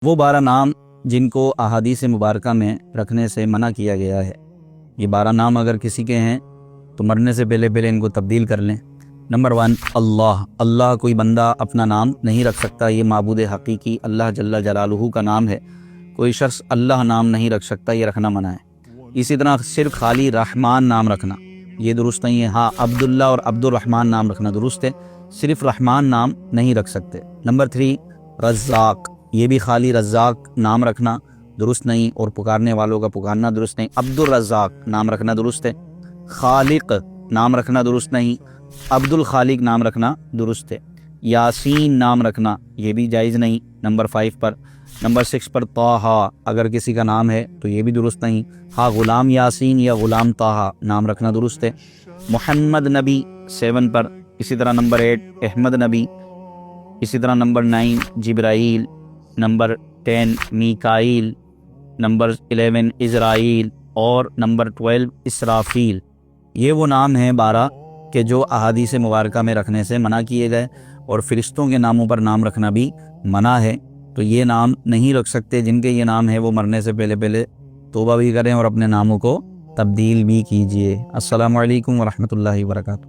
وہ 12 نام جن کو احادیث مبارکہ میں رکھنے سے منع کیا گیا ہے۔ یہ 12 نام اگر کسی کے ہیں تو مرنے سے پہلے ان کو تبدیل کر لیں۔ نمبر 1 اللہ۔ اللہ کوئی بندہ اپنا نام نہیں رکھ سکتا، یہ معبود حقیقی اللہ جل جلالہ کا نام ہے۔ کوئی شخص اللہ نام نہیں رکھ سکتا، یہ رکھنا منع ہے۔ اسی طرح صرف خالی رحمان نام رکھنا یہ درست نہیں ہے۔ ہاں، عبداللہ اور عبد الرحمن نام رکھنا درست ہے، صرف رحمان نام نہیں رکھ سکتے۔ نمبر 3 رزاق۔ یہ بھی خالی رزاق نام رکھنا درست نہیں، اور پکارنے والوں کا پکارنا درست نہیں۔ عبد الرزاق نام رکھنا درست ہے، خالق نام رکھنا درست نہیں، عبد الخالق نام رکھنا درست ہے۔ یاسین نام رکھنا یہ بھی جائز نہیں، نمبر 5 پر۔ نمبر 6 پر طٰہٰ اگر کسی کا نام ہے تو یہ بھی درست نہیں۔ ہاں، غلام یاسین یا غلام طٰہٰ نام رکھنا درست ہے۔ محمد نبی 7 پر۔ اسی طرح نمبر 8 احمد نبی، اسی طرح نمبر 9 جبرائیل، نمبر 10 میکائیل، نمبر 11 عزرائیل، اور نمبر 12 اسرافیل۔ یہ وہ نام ہیں 12 کہ جو احادیث مبارکہ میں رکھنے سے منع کیے گئے، اور فرشتوں کے ناموں پر نام رکھنا بھی منع ہے۔ تو یہ نام نہیں رکھ سکتے، جن کے یہ نام ہے وہ مرنے سے پہلے توبہ بھی کریں اور اپنے ناموں کو تبدیل بھی کیجیے۔ السلام علیکم ورحمۃ اللہ وبرکاتہ۔